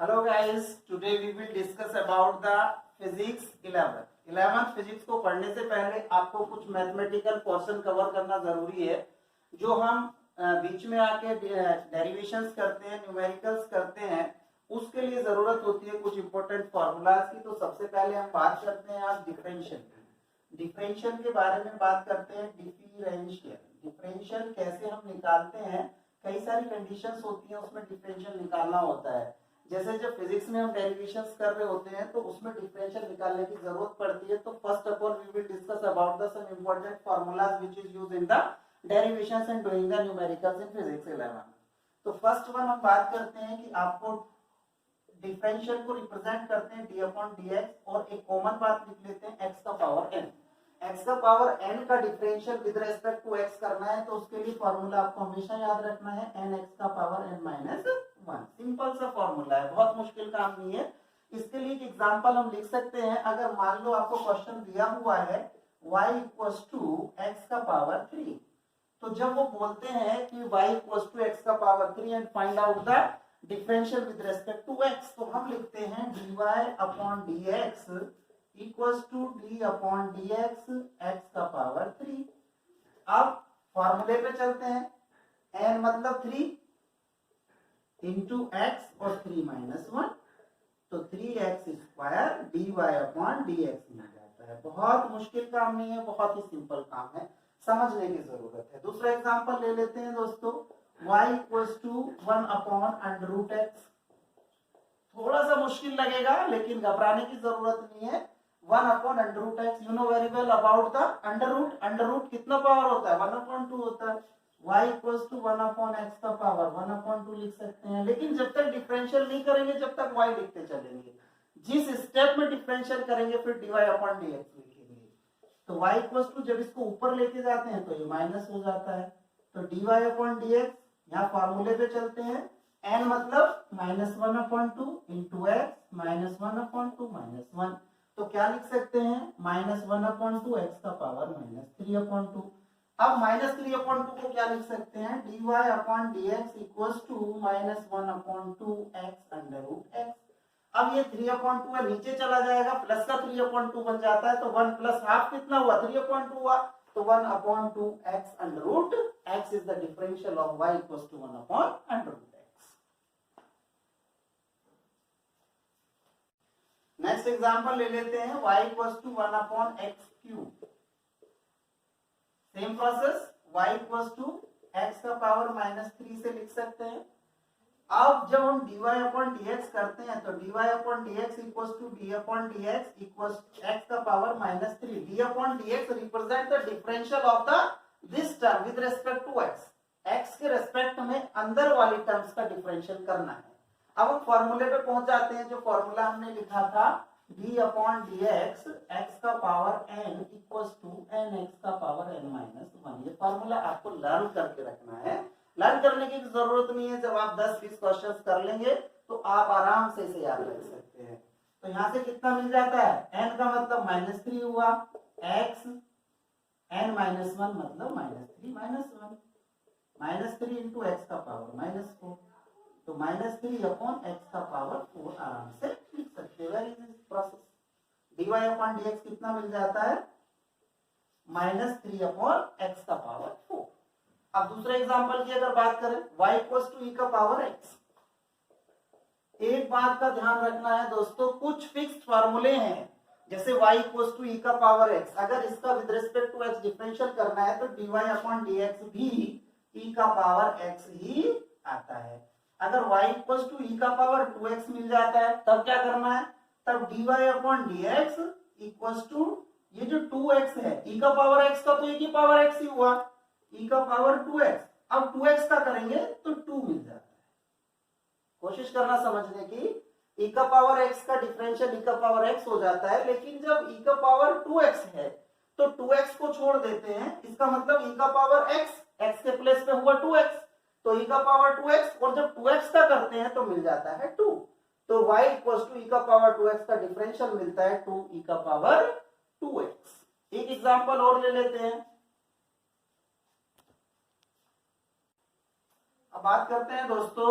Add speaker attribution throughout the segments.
Speaker 1: Hello guys, today we will discuss about the physics 11th. 11th physics को पढ़ने से पहले आपको कुछ मैथमेटिकल पोर्शन कवर करना जरूरी है। जो हम बीच में आके डेरिवेशंस करते हैं, न्यूमेरिकल्स करते हैं, उसके लिए जरूरत होती है कुछ इंपॉर्टेंट फॉर्मूलाज की। तो सबसे पहले हम बात करते हैं आज डिफरेंशियल की। डिफरेंशियल के बारे में बात करते हैं। डिफरेंशियल कैसे हम निकालते हैं, कई सारी कंडीशंस होती हैं, उसमें डिफरेंशियल निकालना होता है। जैसे जब फिजिक्स में हम डेरिवेशंस कर रहे होते हैं तो उसमें डिफरेंशियल निकालने की जरूरत पड़ती है। तो first of all we will discuss about the some important formulas which is used in the derivations and doing the numericals in physics 11। तो फर्स्ट वन हम बात करते हैं कि आपको डिफरेंशियल को रिप्रेजेंट करते हैं डी अपॉन डी एक्स, और एक कॉमन बात लिख लेते हैं एक्स का पावर एन। एक्स का पावर एन का differential with respect to x करना है, तो उसके लिए फॉर्मूला आपको हमेशा याद रखना है एन एक्स का पावर एन माइनस 1। सिंपल सा फॉर्मूला है, बहुत मुश्किल काम नहीं है। इसके लिए एक एग्जांपल हम लिख सकते हैं। अगर मान लो आपको क्वेश्चन दिया हुआ है y इक्वल्स टू एक्स का पावर 3, तो जब वो बोलते हैं कि y इक्वल्स टू एक्स का power 3 and find out the differential with respect to x, तो हम लिखते हैं dy upon dx equals to d upon dx x का पावर 3। अब फॉर्मूले पे चलते हैं। n मतलब 3 इंटू एक्स और 3 माइनस 1, तो 3x square dy upon dx मिल जाता है। बहुत मुश्किल काम नहीं है, बहुत ही सिंपल काम है, समझने की जरूरत है। दूसरा एग्जांपल ले लेते हैं दोस्तों, y equals to 1 upon under root x. थोड़ा सा मुश्किल लगेगा लेकिन घबराने की जरूरत नहीं है। 1 upon under root x, you know very well about the under root. Under root कितना पावर होता है? 1/2 होता है। y equals to 1 upon x का पावर 1/2 लिख सकते हैं। लेकिन जब तक डिफरेंशियल नहीं करेंगे, जब तक y लिखते चलेंगे। जिस स्टेप में डिफरेंशियल करेंगे फिर dy अपॉन dx लिखेंगे। तो y इक्वल्स टू जब इसको ऊपर लेके जाते हैं तो ये माइनस हो जाता है, तो dy अपॉन dx। यहाँ फॉर्मूले पे चलते हैं, n मतलब -1/2 इंटू एक्स माइनस 1/2 माइनस 1, तो क्या लिख सकते हैं -1/2 एक्स का पावर -3/2। अब -3/2 को क्या लिख सकते हैं? dy upon dx equals to -1/2 x under root x. अब ये 3/2 है, नीचे चला जाएगा, प्लस का 3/2 बन जाता है, तो 1 प्लस हाफ कितना हुआ? 3/2 हुआ, तो 1/2 x under root x is the differential of y equals to 1/√x। Next example ले लेते हैं, y equals to 1/x³। Same process, y equals to x का पावर -3 से लिख सकते हैं। अब जब हम dy अपॉन dx करते हैं तो dy upon dx equals to d upon dx equals x का power -3। d upon dx represent the differential of the this term with respect to x। x के रेस्पेक्ट में अंदर वाली टर्म्स का differential करना है। अब हम फॉर्मूले पे पहुंच जाते हैं। जो फॉर्मूला हमने लिखा था d अपॉन dx x का power n equals to n x का पावर n माइनस 1। ये फॉर्मूला आपको लर्न करके रखना है। लर्न करने की जरूरत नहीं है, जब आप 10-20 क्वेश्चंस कर लेंगे तो आप आराम से इसे याद रख सकते हैं। तो यहाँ से कितना मिल जाता है? n का मतलब -3 हुआ, x n माइनस 1 मतलब -3 माइनस 1, -3 इंटू एक्स का पावर -4, तो -3 अपॉन एक्स का पावर 4 आराम से लिख सकते हैं। Very easy process. dy upon dx कितना मिल जाता है? -3 अपॉन एक्स का पावर 4। अब दूसरे एग्जांपल की अगर बात करें, y इक्वल्स टू e का पावर x। एक बात का ध्यान रखना है दोस्तों, कुछ फिक्स्ड फार्मूले हैं, जैसे y इक्वल्स टू e का पावर x। अगर इसका with respect to x differential करना है तो dy अपॉन dx भी e का पावर x ही आता है। अगर y इक्वल्स टू e का पावर 2x मिल जाता है तब क्या करना है? तब dy upon dx equals to ये जो 2x है, e का पावर x का तो e की पावर x ही हुआ, e का पावर 2x। अब 2x का करेंगे तो 2 मिल जाता है। कोशिश करना समझने की, e का पावर x का डिफरेंशियल e का पावर x हो जाता है, लेकिन जब e का पावर 2x है तो 2x को छोड़ देते हैं। इसका मतलब e का पावर x के प्लेस पे हुआ 2x, तो e का पावर 2x, और जब 2x का करते हैं तो मिल जाता है 2। तो y इक्वल्स टू e का पावर 2x का डिफरेंशियल मिलता है 2e का पावर 2x। एक एग्जांपल और ले लेते हैं। अब बात करते हैं दोस्तों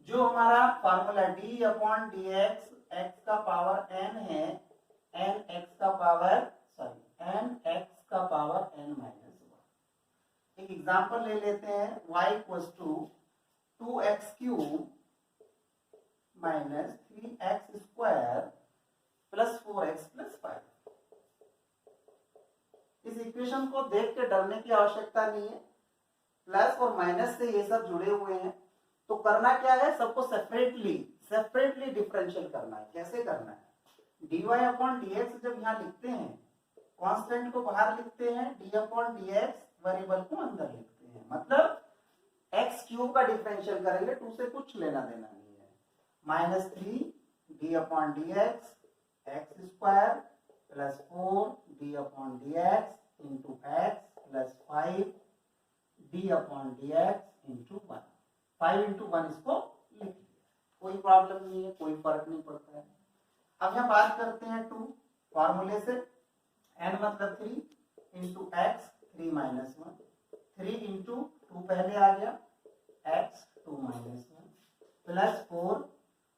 Speaker 1: जो हमारा formula d upon d x का पावर n है, n x का पावर n माइनस 1। एक एग्जांपल ले लेते हैं, y equals to 2x cube minus 3x square plus 4x plus 5। इस इक्वेशन को देख के डरने की आवश्यकता नहीं है, प्लस और माइनस से ये सब जुड़े हुए हैं। तो करना क्या है, सबको सेपरेटली डिफरेंशियल करना है। कैसे करना है, dy अपॉन dx जब यहाँ लिखते हैं, कांस्टेंट को बाहर लिखते हैं, d अपॉन dx वेरिएबल को अंदर लिखते हैं। मतलब x क्यूब का डिफरेंशियल करेंगे, 2 से कुछ लेना देना नहीं है। Minus 3 d upon dx x square plus 4 d upon dx into x plus 5 d upon dx into 1। 5 into 1 इसको लिख लिया, कोई प्रॉब्लम नहीं है, कोई फर्क नहीं पड़ता है। अब यहाँ बात करते हैं 2 फॉर्मूले से, n मतलब 3 इंटू x 3 माइनस 1, 3 इंटू 2 पहले आ गया x 2 माइनस 1 प्लस 4।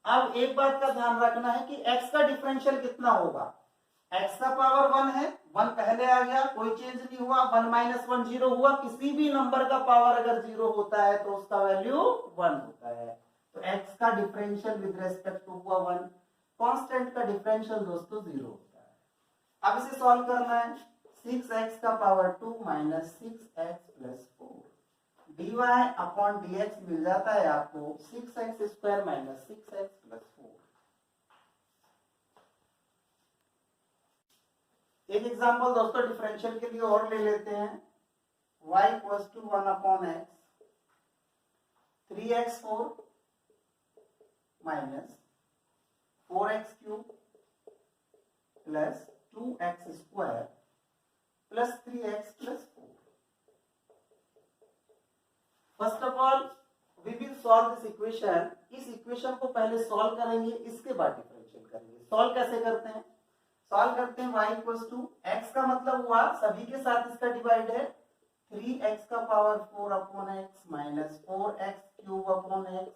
Speaker 1: अब एक बात का ध्यान रखना है कि x का डिफरेंशियल कितना होगा, x का पावर 1 है, 1 पहले आ गया, कोई चेंज नहीं हुआ, 1 माइनस 1 0 हुआ। किसी भी नंबर का पावर अगर 0 होता है तो उसका वैल्यू 1 होता है। तो x का डिफरेंशियल विद रेस्पेक्ट टू हुआ 1, कांस्टेंट का डिफरेंशियल दोस्तों 0 होता है। अब इसे सॉल्व करना है, 6x का power 2 minus 6x plus 4 dy upon dx मिल जाता है आपको 6x square minus 6x plus 4। एक एग्जांपल दोस्तों डिफरेंशियल के लिए और ले लेते हैं, y equals to 1 upon x 3x4 minus 4x cube plus 2x square plus 3x plus 4। First of all we will solve this equation. इस इक्वेशन को पहले सॉल्व करेंगे, इसके बाद डिफरेंशियल करेंगे। सॉल्व कैसे करते हैं, सॉल्व करते हैं y इक्वल्स टू x का मतलब हुआ सभी के साथ इसका डिवाइड है, 3x का power 4 upon x minus 4x cube upon x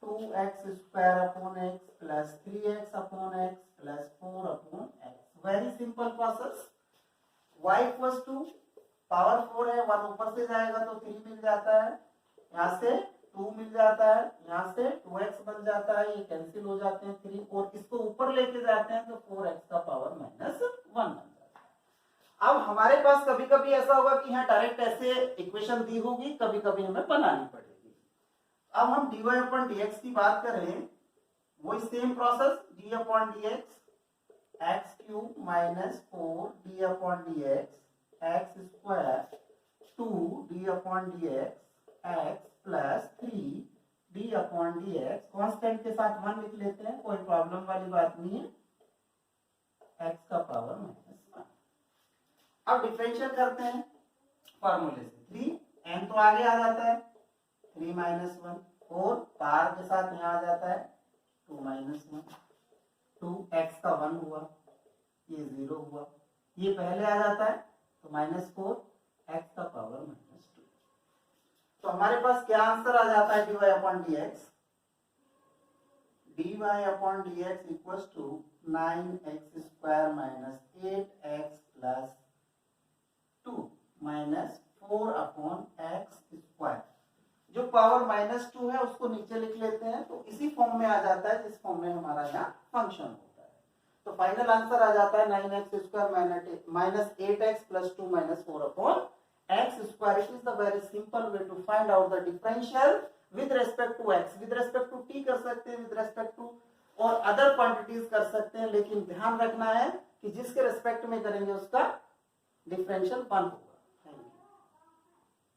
Speaker 1: 2x square upon x plus 3x upon x plus 4 upon x। Very simple process. y equals to power 4 है, 1 ऊपर से जाएगा तो 3 मिल जाता है, यहाँ से 2 मिल जाता है, यहाँ से 2x बन जाता है, ये कैंसिल हो जाते हैं 3, और इसको ऊपर लेके जाते हैं तो 4x का पावर माइनस 1 बन जाता है। अब हमारे पास कभी कभी ऐसा होगा कि यहाँ डायरेक्ट ऐसे इक्वेशन दी होगी, कभी कभी हमें बनानी पड़ेगी। अब हम dy अपॉन dx की बात करें, वही same process, d upon dx x cube minus 4 d upon dx x square 2 d upon dx x plus 3 d upon dx, constant के साथ 1 लिख लेते हैं, कोई प्रॉब्लम वाली बात नहीं है, x का पावर माइनस 1। अब डिफरेंशियल करते हैं फॉर्मूले से, 3 n तो आगे आ जाता है 3 माइनस 1, 4 पार के साथ यहाँ आ जाता है 2 माइनस 1, 2 x का 1 हुआ, ये 0 हुआ, ये पहले आ जाता है तो माइनस 4 x का पावर माइनस 2। तो हमारे पास क्या आंसर आ जाता है dy upon dx, dy upon dx equals to 9x square minus 8x plus 2 minus 4 upon x square. जो पावर माइनस 2 है उसको नीचे लिख लेते हैं, तो इसी फॉर्म में आ जाता है जिस फॉर्म में हमारा यहाँ फंक्शन होता है। तो फाइनल आंसर आ जाता है 9x square minus 8x plus 2 minus 4 upon x square. It is the very simple way to find out the differential with respect to x। With respect to t कर सकते हैं, with respect to और other quantities कर सकते हैं, लेकिन ध्यान रखना है कि जिसके रेस्पेक्ट में करेंगे उसका डिफरेंशियल 1 होगा।